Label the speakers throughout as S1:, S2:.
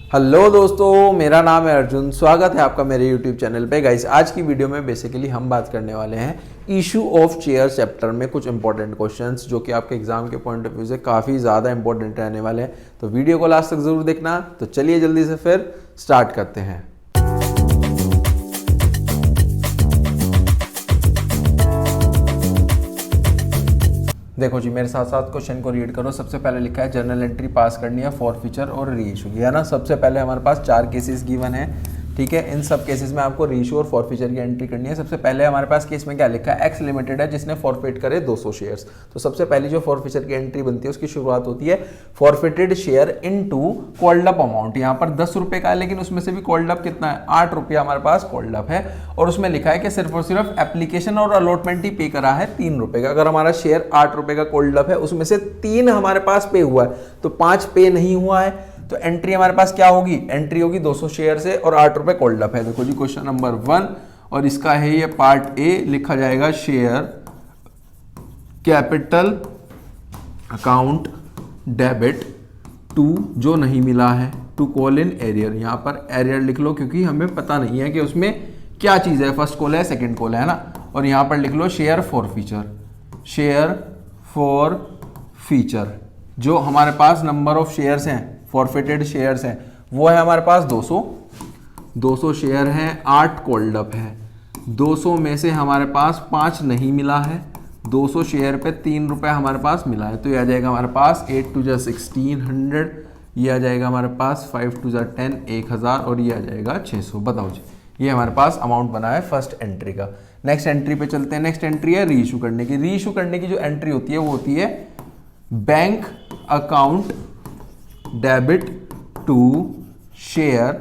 S1: Hello दोस्तों, मेरा नाम है अर्जुन। स्वागत है आपका मेरे यूट्यूब चैनल पे। गाइस, आज की वीडियो में बेसिकली हम बात करने वाले हैं इशू ऑफ चेयर चैप्टर में कुछ इंपॉर्टेंट क्वेश्चंस जो कि आपके एग्जाम के पॉइंट ऑफ व्यू से काफ़ी ज़्यादा इंपॉर्टेंट रहने वाले हैं। तो वीडियो को लास्ट तक जरूर देखना। तो चलिए जल्दी से फिर स्टार्ट करते हैं। देखो जी, मेरे साथ साथ क्वेश्चन को रीड करो। सबसे पहले लिखा है जर्नल एंट्री पास करनी है फॉर फीचर और री इशू, है ना। सबसे पहले हमारे पास 4 केसेस गिवन है, ठीक है। इन सब केसेस में आपको री इशू और फॉर फीचर की एंट्री करनी है। सबसे पहले हमारे पास केस में क्या लिखा है, एक्स लिमिटेड है जिसने फॉरफिट करे 200 शेयर्स। तो सबसे पहली जो फॉर फीचर की एंट्री बनती है उसकी शुरुआत होती है forfeited share into called up amount. यहाँ पर 10 रुपए का है, लेकिन उसमें से भी कॉल्ड अप कितना है, 8 रुपया हमारे पास कॉल्ड अप है। और उसमें लिखा है कि सिर्फ और सिर्फ एप्लीकेशन और अलॉटमेंट ही पे करा है 3 रुपए का। अगर हमारा शेयर 8 रुपए का कॉल्ड अप है, उसमें से 3 हमारे पास पे हुआ है, तो 5 पे नहीं हुआ है। तो एंट्री हमारे पास क्या होगी, एंट्री होगी 200 शेयर से और 8 रुपए कोल्ड अप है। देखो जी, क्वेश्चन नंबर 1 और इसका है ये पार्ट ए। लिखा जाएगा share capital account debit to, जो नहीं मिला है, टू कॉल इन एरियर। यहां पर एरियर लिख लो क्योंकि हमें पता नहीं है कि उसमें क्या चीज है, फर्स्ट कॉल है सेकंड कॉल है ना। और यहां पर लिख लो share forfeiture, share forfeiture. जो हमारे पास नंबर ऑफ शेयर्स हैं, फॉरफिटेड शेयर्स हैं, वो है हमारे पास 200 शेयर हैं, 8 कोल्ड अप है। 200 में से हमारे पास 5 नहीं मिला है, 200 शेयर पे 3 रुपए हमारे पास मिला है। तो ये आ जाएगा हमारे पास 8 टू 1600, ये आ जाएगा हमारे पास 5 टू 10 1000 और ये आ जाएगा 600। बताओ जी, ये हमारे पास अमाउंट बना है फर्स्ट एंट्री का। नेक्स्ट एंट्री पे चलते हैं। नेक्स्ट एंट्री है री इशू करने की। री इशू करने की जो एंट्री होती है वो होती है bank account debit to share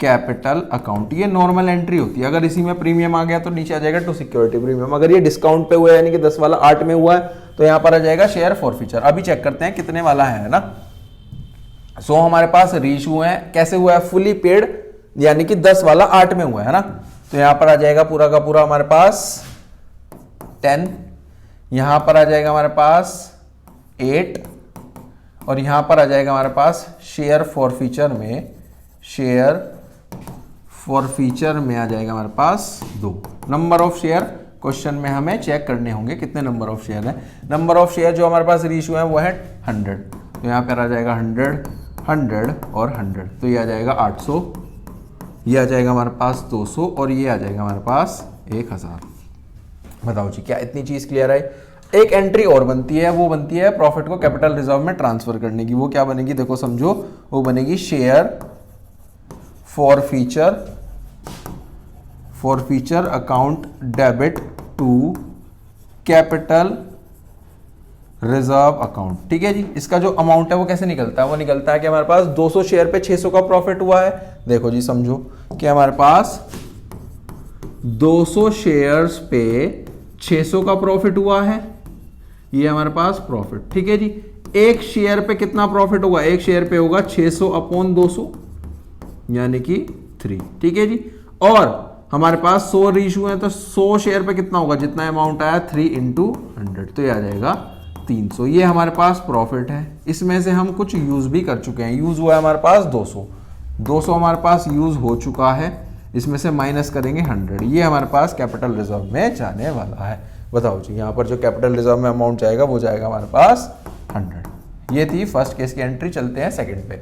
S1: capital account. ये नॉर्मल एंट्री होती है। अगर इसी में प्रीमियम आ गया तो नीचे आ जाएगा टू सिक्योरिटी प्रीमियम। अगर ये डिस्काउंट पे हुआ है, यानी कि 10 वाला 8 में हुआ है, तो यहां पर आ जाएगा शेयर फॉर फीचर। अभी चेक करते हैं कितने वाला है ना। सो हमारे पास री इशू है, कैसे हुआ है, फुली पेड, यानी कि 10 वाला 8 में हुआ है ना। तो यहां पर आ जाएगा पूरा का पूरा हमारे पास 10, यहां पर आ जाएगा हमारे पास 8 और यहां पर आ जाएगा हमारे पास शेयर फॉर फीचर में, शेयर फॉर फीचर में आ जाएगा हमारे पास 2। नंबर ऑफ शेयर क्वेश्चन में हमें चेक करने होंगे कितने नंबर ऑफ शेयर है। नंबर ऑफ शेयर जो हमारे पास री इशू है वो है 100, तो यहां पर आ जाएगा 100 100 और 100, तो ये आ जाएगा 800, ये आ जाएगा हमारे पास 200 और ये आ जाएगा हमारे पास 1000। बताओ जी, क्या इतनी चीज क्लियर है। एक एंट्री और बनती है, वो बनती है प्रॉफिट को कैपिटल रिजर्व में ट्रांसफर करने की। वो क्या बनेगी, देखो समझो, वो बनेगी share forfeiture account debit to capital reserve account. ठीक है जी। इसका जो अमाउंट है वो कैसे निकलता है, वो निकलता है कि हमारे पास 200 शेयर पे 600 का प्रॉफिट हुआ है। देखो जी, समझो कि हमारे पास 200 शेयर्स पे 600 का प्रॉफिट हुआ है, ये हमारे पास प्रॉफिट। ठीक है जी। एक शेयर पे कितना प्रॉफिट होगा, एक शेयर पे होगा 600 अपॉन 200 यानी कि 3। ठीक है जी। और हमारे पास 100 री इशू है, तो 100 शेयर पे कितना होगा, जितना अमाउंट आया 3 इंटू 100, तो ये आ जाएगा 300। ये हमारे पास प्रॉफिट है। इसमें से हम कुछ यूज भी कर चुके हैं। यूज हुआ है हमारे पास 200 हमारे पास यूज हो चुका है। इसमें से माइनस करेंगे 100, ये हमारे पास कैपिटल रिजर्व में जाने वाला है। बताओ जी, यहाँ पर जो कैपिटल रिजर्व में अमाउंट जाएगा वो जाएगा हमारे पास 100। ये थी फर्स्ट केस की एंट्री। चलते हैं सेकंड पे।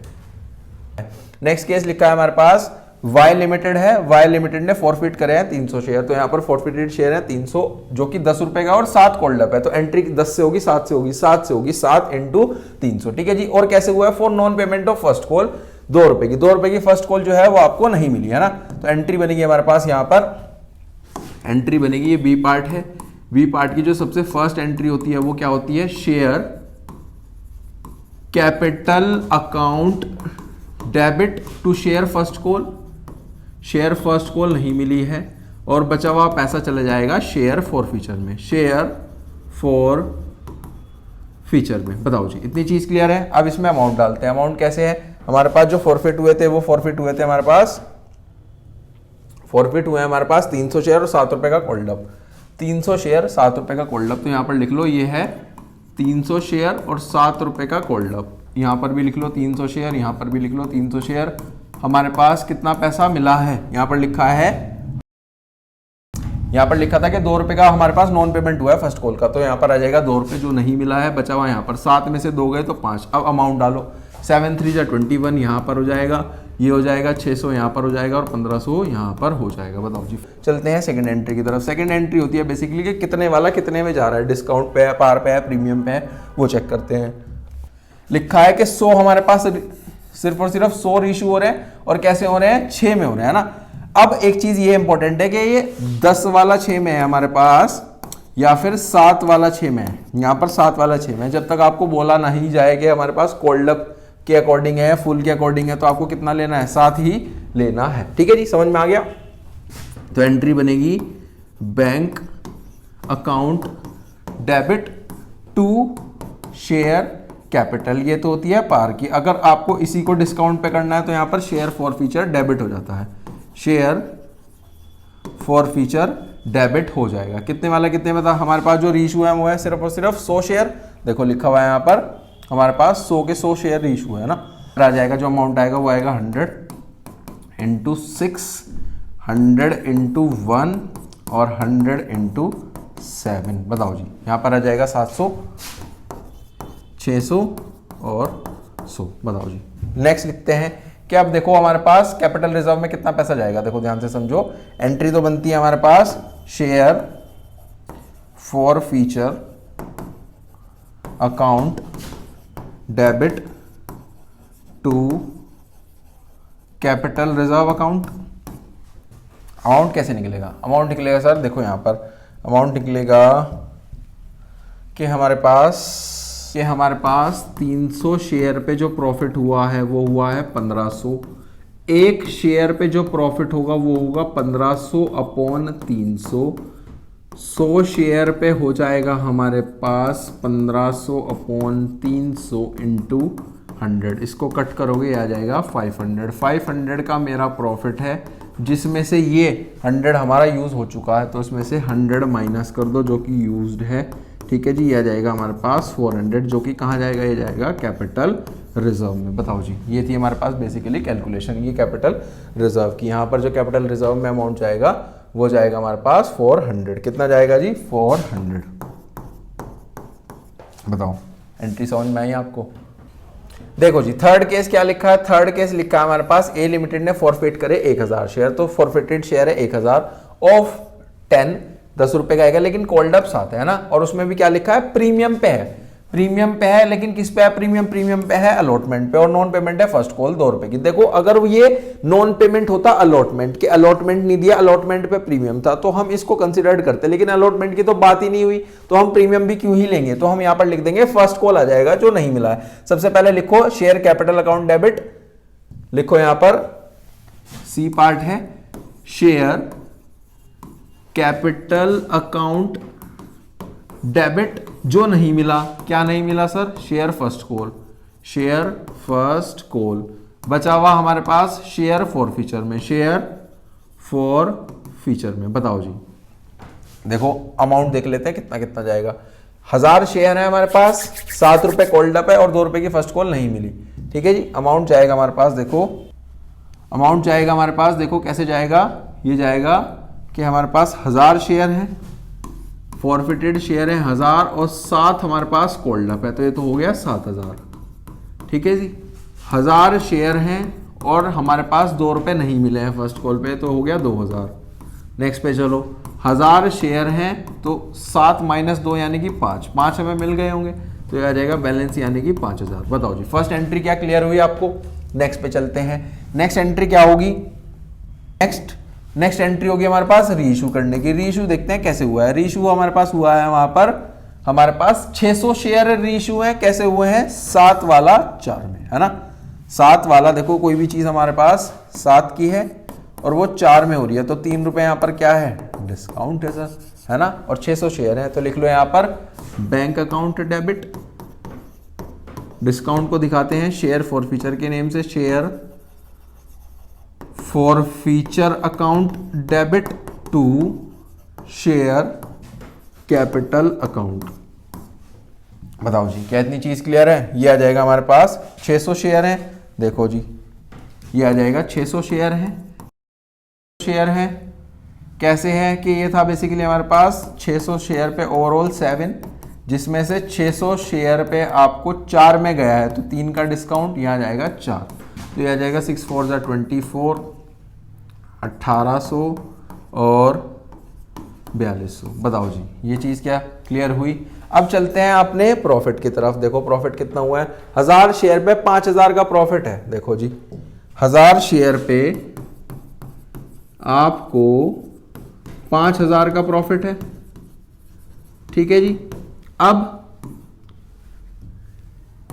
S1: नेक्स्ट केस लिखा है हमारे पास वाई लिमिटेड है। वाई लिमिटेड ने फॉरफिट करे हैं 300 शेयर। तो यहाँ पर फॉरफिटेड शेयर है 300, जो कि 10 रुपए का और 7 कॉल्ड अप है। तो एंट्री 10 से होगी, 7 से होगी, 7 से होगी, 7 इंटू 300। ठीक है जी। और कैसे हुआ है, for non payment of first call, 2 रुपए की। 2 रुपए की फर्स्ट कॉल जो है वो आपको नहीं मिली है ना। तो एंट्री बनेगी हमारे पास, यहाँ पर एंट्री बनेगी, ये बी पार्ट है। बी पार्ट की जो सबसे फर्स्ट एंट्री होती है वो क्या होती है, share capital account debit to share first call. Share first call नहीं मिली है और बचा हुआ पैसा चला जाएगा शेयर फॉर फीचर में, शेयर फॉर फीचर में। बताओ जी, इतनी चीज क्लियर है। अब इसमें अमाउंट डालते हैं। अमाउंट कैसे है, हमारे पास जो फॉरफिट हुए थे वो फॉरफिट हुए थे हमारे पास, फॉरफिट हुए हमारे पास 300 शेयर और 7 रुपए का कोल्ड अप। 300 शेयर 7 रुपए का कोल्ड अप, तो यहां पर लिख लो ये है 300 शेयर और 7 रुपए का कोल्ड अप। यहाँ पर भी लिख लो 300 शेयर, यहाँ पर भी लिख लो 300 शेयर, हमारे पास कितना पैसा मिला है, यहाँ पर लिखा है, यहाँ पर लिखा था कि 2 रुपए का हमारे पास नॉन पेमेंट हुआ है फर्स्ट कॉल का, तो यहाँ पर आ जाएगा 2 रुपए जो नहीं मिला है, बचा हुआ यहाँ पर 7 में से 2 गए तो 5। अब अमाउंट डालो, 7 3 जा 21 यहाँ पर हो जाएगा, ये हो जाएगा 600 यहाँ पर हो जाएगा और 1500 यहाँ पर हो जाएगा। बताओ जी, चलते हैं सेकंड एंट्री की तरफ। सेकंड एंट्री होती है बेसिकली कि कितने वाला कितने में जा रहा है, डिस्काउंट पे है, पार पे है, प्रीमियम पे है, वो चेक करते हैं। लिखा है कि 100 हमारे पास सिर्फ और सिर्फ 100 रीइशू हो रहे हैं, और कैसे हो रहे हैं, 6 में हो रहे हैं ना। अब एक चीज ये इंपॉर्टेंट है कि ये 10 वाला 6 में है हमारे पास, या फिर 7 वाला 6 में है। यहाँ पर 7 वाला 6 में है, जब तक आपको बोला नहीं जाएगा हमारे पास कोल्ड अप के अकॉर्डिंग है, फुल के अकॉर्डिंग है, तो आपको कितना लेना है, 7 ही लेना है। ठीक है जी, समझ में आ गया। तो एंट्री बनेगी bank account debit to share capital, ये तो होती है पार की। अगर आपको इसी को डिस्काउंट पे करना है तो यहाँ पर शेयर फॉर फीचर डेबिट हो जाता है, शेयर फॉर फीचर डेबिट हो जाएगा। कितने वाला कितने में था, हमारे पास जो रीइशू है वो है सिर्फ और सिर्फ 100 शेयर। देखो लिखा हुआ है यहाँ पर हमारे पास 100 के 100 शेयर रीइशू है ना। आ जाएगा जो अमाउंट आएगा वो आएगा 100 इंटू 6, 100 इंटू 1 और 100 इंटू 7। बताओ जी, यहाँ पर आ जाएगा 700, 600 और 100। बताओ जी, नेक्स्ट लिखते हैं कि अब देखो हमारे पास कैपिटल रिजर्व में कितना पैसा जाएगा। देखो ध्यान से समझो, एंट्री तो बनती है हमारे पास share forfeiture account debit to capital reserve account. Amount कैसे निकलेगा, अमाउंट निकलेगा सर, देखो यहाँ पर अमाउंट निकलेगा कि हमारे पास 300 शेयर पे जो प्रॉफिट हुआ है वो हुआ है 1500। एक शेयर पे जो प्रॉफिट होगा वो होगा 1500 अपॉन 300। 100 शेयर पे हो जाएगा हमारे पास 1500 अपॉन 300 इंटू 100। इसको कट करोगे आ जाएगा 500। 500 का मेरा प्रॉफिट है, जिसमें से ये 100 हमारा यूज़ हो चुका है, तो इसमें से 100 माइनस कर दो जो कि यूज्ड है। ठीक है जी, ये आ जाएगा हमारे पास 400, जो कि कहाँ जाएगा, ये जाएगा कैपिटल रिजर्व में। बताओ जी, ये थी हमारे पास बेसिकली कैलकुलेशन, ये कैपिटल रिजर्व की। यहाँ पर जो कैपिटल रिजर्व में अमाउंट जाएगा वो जाएगा हमारे पास 400। कितना जाएगा जी, 400। बताओ, एंट्री समझ में आई आपको। देखो जी, थर्ड केस क्या लिखा है, थर्ड केस लिखा है हमारे पास ए लिमिटेड ने फॉरफिट करे 1000 शेयर, तो फॉरफिटेड शेयर है 1000 ऑफ 10 रुपए का आएगा, लेकिन कॉल्ड अप साथ है ना। और उसमें भी क्या लिखा है, प्रीमियम पे है, प्रीमियम पे है, लेकिन किस पे है प्रीमियम, प्रीमियम पे है अलॉटमेंट पे, और नॉन पेमेंट है फर्स्ट कॉल 2 रुपए की। देखो अगर ये नॉन पेमेंट होता अलॉटमेंट के, अलॉटमेंट नहीं दिया, अलॉटमेंट पे प्रीमियम था, तो हम इसको कंसिडर करते, लेकिन अलॉटमेंट की तो बात ही नहीं हुई, तो हम प्रीमियम भी क्यों ही लेंगे। तो हम यहाँ पर लिख देंगे फर्स्ट कॉल आ जाएगा जो नहीं मिला है। सबसे पहले लिखो शेयर कैपिटल अकाउंट डेबिट, लिखो यहाँ पर सी पार्ट है शेयर कैपिटल अकाउंट डेबिट, जो नहीं मिला, क्या नहीं मिला sir, share first call, share first call. बचा हुआ हमारे पास शेयर फॉर फीचर में, शेयर फॉर फीचर में। बताओ जी, देखो अमाउंट देख लेते हैं कितना कितना जाएगा। 1000 शेयर है हमारे पास, 7 रुपए कॉल्ड अप है और 2 रुपए की फर्स्ट कॉल नहीं मिली। ठीक है जी, अमाउंट जाएगा हमारे पास, देखो अमाउंट जाएगा हमारे पास, देखो कैसे जाएगा, ये जाएगा कि हमारे पास 1000 शेयर है, फॉरफिटेड शेयर है 1000 और 7 हमारे पास कॉल्ड अप है, तो ये तो हो गया 7000। ठीक है जी, 1000 शेयर हैं और हमारे पास 2 रुपए नहीं मिले हैं फर्स्ट कॉल पे, तो हो गया 2000। नेक्स्ट पे चलो, 1000 शेयर हैं तो 7 माइनस 2 यानी कि 5 हमें मिल गए होंगे, तो ये आ जाएगा बैलेंस यानी कि 5000। बताओ जी, फर्स्ट एंट्री क्या क्लियर हुई आपको। नेक्स्ट पे चलते हैं, नेक्स्ट एंट्री क्या होगी, नेक्स्ट एंट्री होगी हमारे पास रीइशू करने की। रीइशू देखते हैं कैसे हुआ है। रीइशू हमारे पास हुआ है, वहां पर हमारे पास 600 शेयर रीइशू है, कैसे हुए हैं, 7 वाला 4 में, है ना। 7 वाला देखो कोई भी चीज हमारे पास 7 की है और वो 4 में हो रही है, तो 3 रुपए यहाँ पर क्या है, डिस्काउंट है सर, है ना। और 600 शेयर है, तो लिख लो यहाँ पर बैंक अकाउंट डेबिट, डिस्काउंट को दिखाते हैं शेयर फॉर फीचर के नेम से, share forfeiture account debit to share capital account. बताओ जी, क्या इतनी चीज क्लियर है। ये आ जाएगा हमारे पास 600 शेयर हैं, देखो जी ये आ जाएगा 600 शेयर है। कैसे है कि ये था बेसिकली हमारे पास 600 शेयर पे ओवरऑल 7, जिसमें से 600 शेयर पे आपको 4 में गया है तो 3 का डिस्काउंट, यहाँ जाएगा 4, तो ये आ जाएगा 6 4 जा 24, 1800 और 4200। बताओ जी, ये चीज़ क्या क्लियर हुई। अब चलते हैं अपने प्रॉफिट की तरफ। देखो प्रॉफिट कितना हुआ है, 1000 शेयर पे 5000 का प्रॉफिट है। देखो जी 1000 शेयर पे आपको 5000 का प्रॉफिट है, ठीक है जी। अब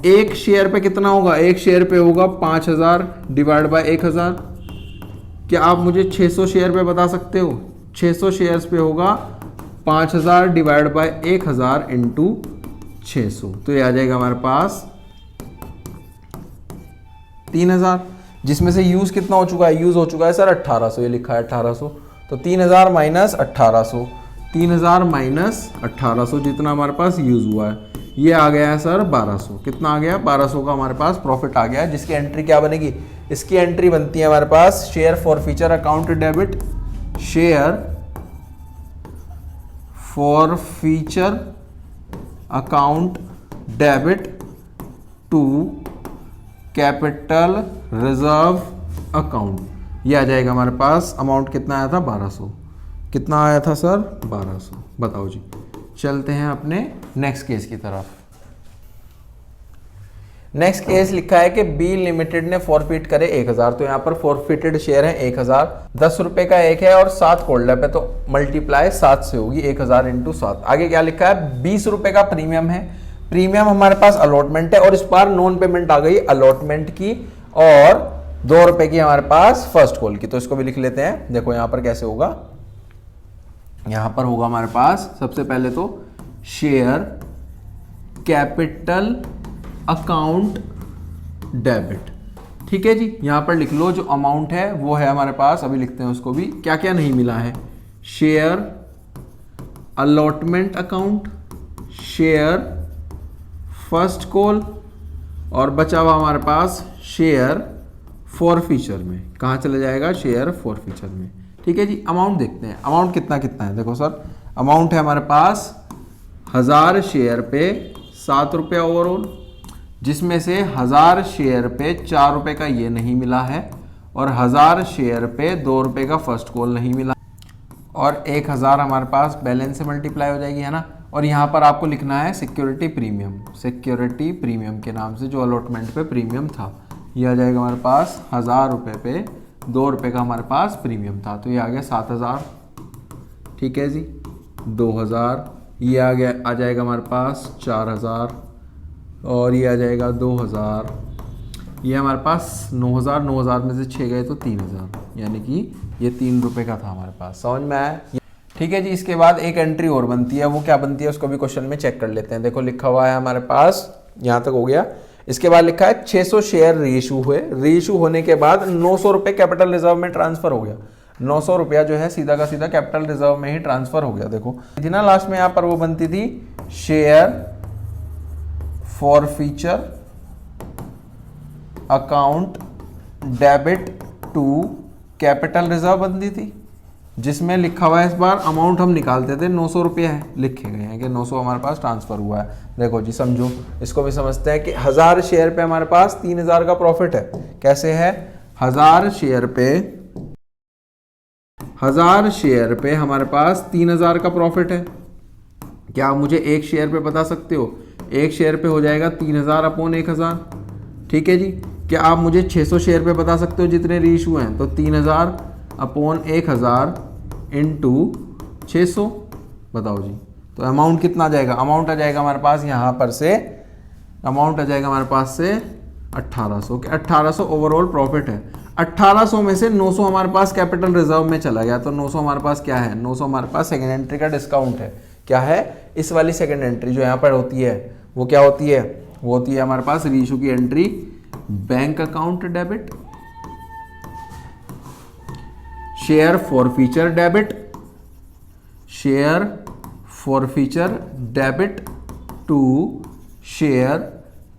S1: एक शेयर पे कितना होगा, एक शेयर पे होगा 5000 डिवाइड बाय 1000। क्या आप मुझे 600 शेयर पे बता सकते हो? 600 शेयर्स पे होगा 5000 डिवाइड बाय 1000 इंटू 600, तो ये आ जाएगा हमारे पास 3000, जिसमें से यूज कितना हो चुका है, यूज हो चुका है सर 1800, ये लिखा है 1800, तो 3000 माइनस 1800, 3000 माइनस 1800 जितना हमारे पास यूज हुआ है, ये आ गया है सर 1200। कितना आ गया, 1200 का हमारे पास प्रॉफिट आ गया है, जिसकी एंट्री क्या बनेगी, इसकी एंट्री बनती है हमारे पास share forfeiture account debit, share forfeiture account debit to capital reserve account. ये आ जाएगा हमारे पास, अमाउंट कितना आया था 1200, कितना आया था सर 1200। बताओ जी, चलते हैं अपने नेक्स्ट केस की तरफ। नेक्स्ट केस लिखा है कि बी लिमिटेड ने फॉरफिट करे 1000, तो यहाँ पर फॉरफिटेड शेयर है 1000, 10 रुपए का एक है और 7 कोल्ड है, तो मल्टीप्लाई 7 से होगी, 1000 इंटू 7। आगे क्या लिखा है, 20 रुपए का प्रीमियम है, प्रीमियम हमारे पास अलॉटमेंट है और इस बार नॉन पेमेंट आ गई अलॉटमेंट की, और 2 रुपए की हमारे पास फर्स्ट कॉल की, तो इसको भी लिख लेते हैं। देखो यहां पर कैसे होगा, यहां पर होगा हमारे पास सबसे पहले तो शेयर कैपिटल अकाउंट डेबिट, ठीक है जी। यहां पर लिख लो जो अमाउंट है वो है हमारे पास, अभी लिखते हैं उसको भी, क्या क्या नहीं मिला है, share allotment account, share first call, और बचा हुआ हमारे पास शेयर फॉर फीचर में, कहाँ चला जाएगा, शेयर फॉर फीचर में, ठीक है जी। अमाउंट देखते हैं, अमाउंट कितना कितना है। देखो सर अमाउंट है हमारे पास 1000 शेयर पे 7 रुपये ओवरऑल, जिसमें से 1000 शेयर पे 4 रुपये का ये नहीं मिला है, और 1000 शेयर पे 2 रुपये का फर्स्ट कॉल नहीं मिला, और 1000 हमारे पास बैलेंस से मल्टीप्लाई हो जाएगी, है ना। और यहाँ पर आपको लिखना है सिक्योरिटी प्रीमियम, सिक्योरिटी प्रीमियम के नाम से जो अलॉटमेंट पे प्रीमियम था, ये आ जाएगा हमारे पास 1000 रुपये पे 2 रुपये का हमारे पास प्रीमियम था, तो ये आ गया 7000, ठीक है जी। 2000, ये आ जाएगा हमारे पास 4000, और ये आ जाएगा 2000, ये हमारे पास 9000, 9000 में से 6 गए तो 3000, यानी कि ये 3 रुपये का था हमारे पास, समझ में आया, ठीक है जी। इसके बाद एक एंट्री और बनती है, वो क्या बनती है उसको भी क्वेश्चन में चेक कर लेते हैं। देखो लिखा हुआ है हमारे पास, यहाँ तक हो गया। इसके बाद लिखा है 600 शेयर रीइशू हुए, रीइशू होने के बाद 900 रुपये कैपिटल रिजर्व में ट्रांसफर हो गया, 900 रुपया जो है सीधा का सीधा कैपिटल रिजर्व में ही ट्रांसफर हो गया। देखो थी ना लास्ट में यहाँ पर वो बनती थी share forfeiture account debit to capital reserve बनती थी, जिसमें लिखा हुआ है इस बार अमाउंट हम निकालते थे 900 रुपये है, लिखे गए हैं कि 900 हमारे पास ट्रांसफर हुआ है। देखो जी समझो, इसको भी समझते हैं कि 1000 शेयर पे हमारे पास 3000 का प्रॉफिट है। कैसे है, 1000 शेयर पे हमारे पास 3000 का प्रॉफिट है। क्या आप मुझे एक शेयर पे बता सकते हो, एक शेयर पे हो जाएगा 3000 अपॉन 1000, ठीक है जी। क्या आप मुझे 600 शेयर पे बता सकते हो जितने रीइशू हैं, तो 3000 अपॉन 1000 इंटू 600, बताओ जी। तो अमाउंट कितना आ जाएगा, अमाउंट आ जाएगा हमारे पास यहाँ पर से, अमाउंट आ जाएगा हमारे पास से 1800, कि 1800 ओवरऑल प्रॉफिट है। 1800 में से 900 हमारे पास कैपिटल रिजर्व में चला गया, तो 900 हमारे पास क्या है, 900 हमारे पास सेकेंड एंट्री का डिस्काउंट है। क्या है, इस वाली सेकेंड एंट्री जो यहाँ पर होती है वो क्या होती है, वो होती है हमारे पास रीइशू की entry bank account debit, share forfeiture debit, share forfeiture debit to share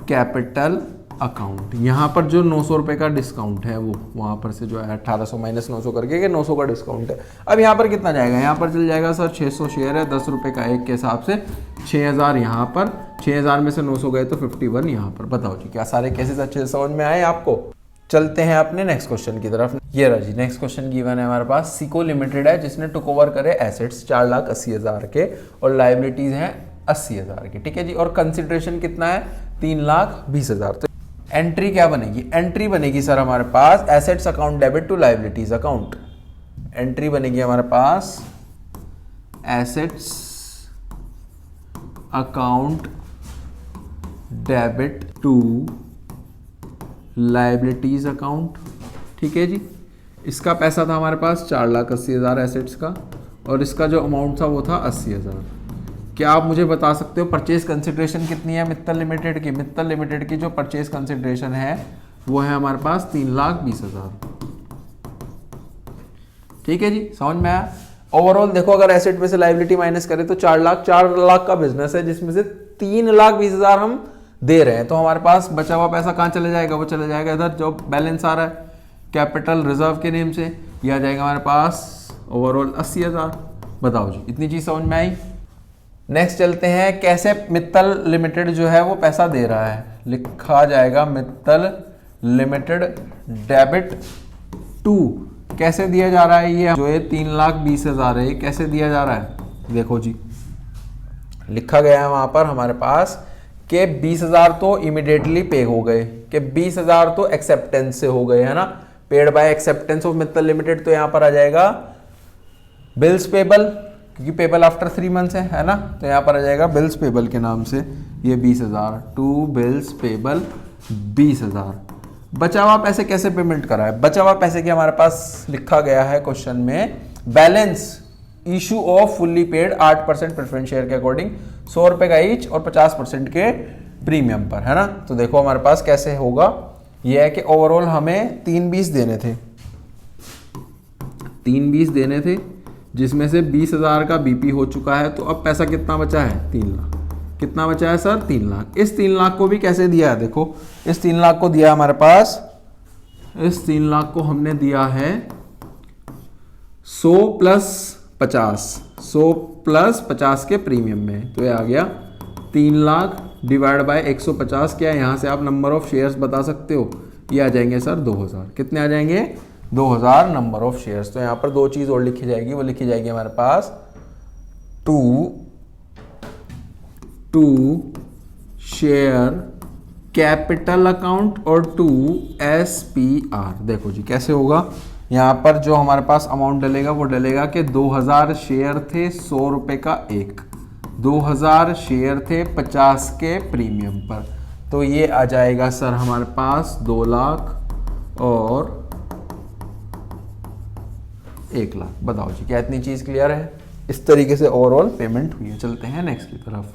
S1: capital account. यहाँ पर जो 900 रुपये का डिस्काउंट है वो वहाँ पर से जो है 1800 माइनस 900 करके कि 900 का डिस्काउंट है। अब यहाँ पर कितना जाएगा, यहाँ पर चल जाएगा सर 600 शेयर है, 10 रुपये का एक के हिसाब से 6000 यहाँ पर, 6000 में से 900 गए तो 51 यहाँ पर। बताओ जी क्या सारे केसेस अच्छे से समझ में आए आपको। चलते हैं अपने नेक्स्ट क्वेश्चन की तरफ। ये रहा जी नेक्स्ट क्वेश्चन गिवन है हमारे पास। सिको लिमिटेड है जिसने टुक ओवर करे एसेट्स 4,80,000 के और लाइबिलिटीज हैं 80,000 की, ठीक है जी, और कंसिडरेशन कितना है 3,20,000। तो एंट्री क्या बनेगी, एंट्री बनेगी सर हमारे पास assets account debit to liabilities account. Entry बनेगी हमारे पास assets account debit to liabilities account, ठीक है जी। इसका पैसा था हमारे पास 4,80,000 एसेट्स का और इसका जो अमाउंट था वो था 80,000। क्या आप मुझे बता सकते हो परचेज कंसिडरेशन कितनी है मित्तल लिमिटेड की? मित्तल लिमिटेड की जो परचेज कंसिडरेशन है वो है हमारे पास 3,20,000, ठीक है जी, समझ में आया। ओवरऑल देखो अगर एसेट में से लाइबिलिटी माइनस करें तो 4 लाख का बिजनेस है जिसमें से 3,20,000 हम दे रहे हैं, तो हमारे पास बचा हुआ पैसा कहाँ चले जाएगा, वो चले जाएगा इधर जो बैलेंस आ रहा है कैपिटल रिजर्व के नेम से, ये आ जाएगा हमारे पास ओवरऑल 80,000। बताओ जी इतनी चीज समझ में आई। नेक्स्ट चलते हैं कैसे मित्तल लिमिटेड जो है वो पैसा दे रहा है। लिखा जाएगा मित्तल लिमिटेड डेबिट टू, कैसे दिया जा रहा है ये जो ये 3,20,000 है कैसे दिया जा रहा है, देखो जी लिखा गया है वहां पर हमारे पास कि 20,000 तो इमीडिएटली पे हो गए, कि 20,000 तो एक्सेप्टेंस से हो गए, है ना, paid by acceptance of Mittal limited. तो यहां पर आ जाएगा बिल्स पेबल, क्योंकि पेबल आफ्टर 3 मंथ्स है ना, तो यहां पर आ जाएगा बिल्स पेबल के नाम से ये 20,000 टू बिल्स पेबल 20,000। बचा हुआ पैसे कैसे पेमेंट करा है, बचा हुआ पैसे की हमारे पास लिखा गया है क्वेश्चन में balance issue off fully paid 8% preference share के अकॉर्डिंग 100 रुपए का ईच और 50% के प्रीमियम पर, है ना। तो देखो हमारे पास कैसे होगा, यह है कि ओवरऑल हमें 3,20 देने थे, 3,20 देने थे जिसमें से 20,000 का बीपी हो चुका है, तो अब पैसा कितना बचा है 3 लाख। कितना बचा है सर 3 लाख। इस 3 लाख को भी कैसे दिया है, देखो इस 3 लाख को दिया हमारे पास, इस 3 लाख को हमने दिया है 100 प्लस 50 के प्रीमियम में, तो ये आ गया 3 लाख डिवाइड बाय 150, क्या यहां से आप नंबर ऑफ शेयर्स बता सकते हो, ये आ जाएंगे सर 2000। कितने आ जाएंगे 2000 नंबर ऑफ शेयर्स। तो यहां पर दो चीज और लिखी जाएगी, वो लिखी जाएगी हमारे पास टू शेयर कैपिटल अकाउंट और टू SPR। देखो जी कैसे होगा, यहाँ पर जो हमारे पास अमाउंट डलेगा वो डलेगा कि 2000 शेयर थे 100 रुपए का एक, 2000 शेयर थे 50 के प्रीमियम पर, तो ये आ जाएगा सर हमारे पास 2 लाख और 1 लाख। बताओ जी क्या इतनी चीज क्लियर है। इस तरीके से ओवरऑल पेमेंट हुई है। चलते हैं नेक्स्ट की तरफ।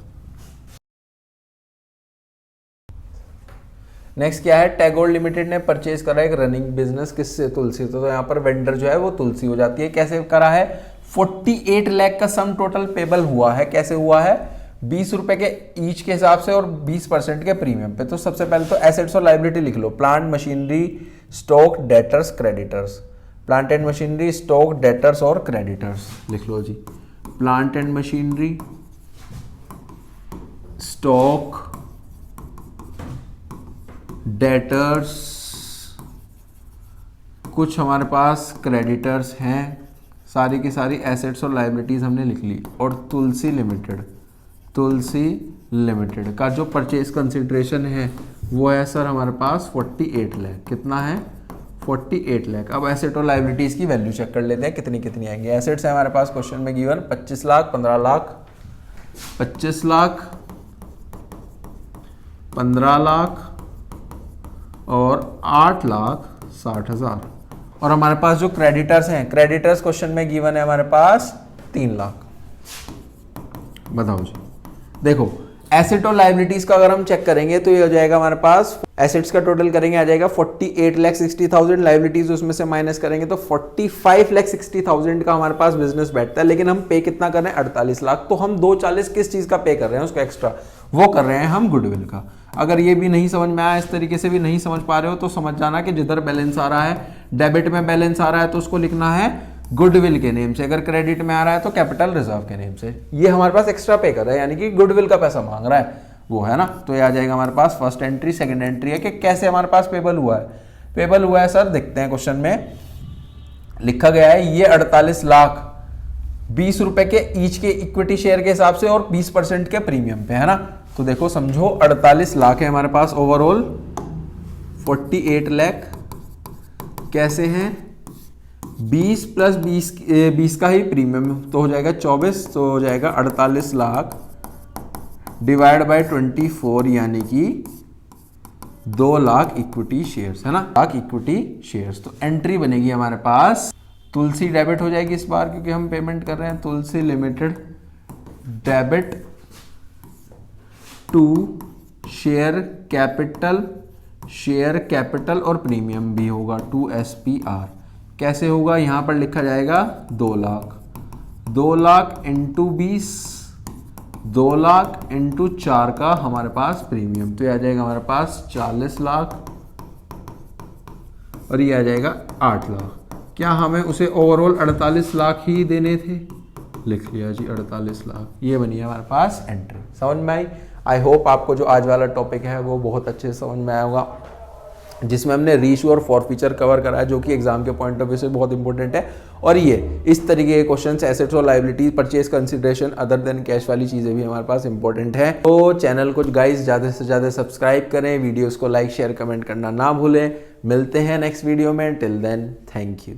S1: नेक्स्ट क्या है, टैगोर लिमिटेड ने परचेज करा एक रनिंग बिजनेस, किससे, तुलसी। तो यहाँ पर वेंडर जो है वो तुलसी हो जाती है। कैसे करा है, 48 लाख का सम टोटल पेबल हुआ है। कैसे हुआ है, 20 रुपए के ईच के हिसाब से और 20% के प्रीमियम पे। तो सबसे पहले तो एसेट्स और लाइबिलिटी लिख लो, plant machinery stock debtors creditors, plant and machinery stock debtors और क्रेडिटर्स लिख लो जी। Plant and machinery stock debtors, कुछ हमारे पास क्रेडिटर्स हैं, सारी की सारी एसेट्स और लाइबिलिटीज हमने लिख ली। और तुलसी लिमिटेड का जो परचेज कंसिडरेशन है वो है सर हमारे पास 48 लाख। कितना है 48 लाख। अब एसेट और लाइबिलिटीज की वैल्यू चेक कर लेते हैं कितनी कितनी आएंगी। एसेट्स है हमारे पास क्वेश्चन में गिवन 25 लाख, 15 लाख, 25 लाख, 15 लाख और 8,60,000। और हमारे पास जो क्रेडिटर्स हैं, क्रेडिटर्स क्वेश्चन में गिवन है हमारे पास 3 लाख। बताओ जी, देखो एसेट और लाइबिलिटीज का अगर हम चेक करेंगे तो ये हो जाएगा हमारे पास, एसेट्स का टोटल करेंगे आ जाएगा 48,60,000, लाइबिलिटीज उसमें से माइनस करेंगे तो 45,60,000 का हमारे पास बिजनेस बैठता है। लेकिन हम पे कितना कर रहे हैं 48 लाख। तो हम 240 किस चीज का पे कर रहे हैं उसको एक्स्ट्रा, वो कर रहे हैं हम गुडविल का। अगर ये भी नहीं समझ में आया, इस तरीके से भी नहीं समझ पा रहे हो, तो समझ जाना कि जिधर बैलेंस आ रहा है, डेबिट में बैलेंस आ रहा है तो उसको लिखना है गुडविल के नेम से, अगर क्रेडिट में आ रहा है तो कैपिटल रिजर्व के नेम से। ये हमारे पास एक्स्ट्रा पे कर रहा है, यानी कि गुडविल का पैसा मांग रहा है वो, है ना। तो ये आ जाएगा हमारे पास फर्स्ट एंट्री। सेकंड एंट्री है कि कैसे हमारे पास पेबल हुआ है। पेबल हुआ है सर, देखते हैं क्वेश्चन में लिखा गया है ये 48 लाख 20 रुपए के ईच के इक्विटी शेयर के हिसाब से और 20% के प्रीमियम पे, है ना। तो देखो समझो 48 लाख है हमारे पास ओवरऑल, 48 लाख कैसे हैं, 20 प्लस 20 का ही प्रीमियम तो हो जाएगा 24, तो हो जाएगा 48 लाख डिवाइड बाय 24, यानी कि 2 लाख इक्विटी शेयर्स, है ना, लाख इक्विटी शेयर्स। तो एंट्री बनेगी हमारे पास तुलसी डेबिट हो जाएगी इस बार, क्योंकि हम पेमेंट कर रहे हैं Tulsi limited debit to share capital और प्रीमियम भी होगा टू SPR। कैसे होगा, यहां पर लिखा जाएगा 2 लाख इंटू 20, 2 लाख इंटू 4 का हमारे पास प्रीमियम, तो ये आ जाएगा हमारे पास 40 लाख और ये आ जाएगा 8 लाख। क्या हमें उसे ओवरऑल 48 लाख ही देने थे, लिख लिया जी 48 लाख। ये बनी है हमारे पास एंट्री। समझ में आई? आई होप आपको जो आज वाला टॉपिक है वो बहुत अच्छे से समझ में आया होगा, जिसमें हमने रीशू और फॉरफीचर कवर करा है, जो कि एग्जाम के पॉइंट ऑफ व्यू से बहुत इंपॉर्टेंट है। और ये इस तरीके के क्वेश्चंस, एसेट्स और liabilities, purchase consideration other than cash वाली चीज़ें भी हमारे पास इंपॉर्टेंट है। तो चैनल को गाइस ज़्यादा से ज़्यादा सब्सक्राइब करें, वीडियोज़ को लाइक शेयर कमेंट करना ना भूलें। मिलते हैं नेक्स्ट वीडियो में, टिल देन थैंक यू।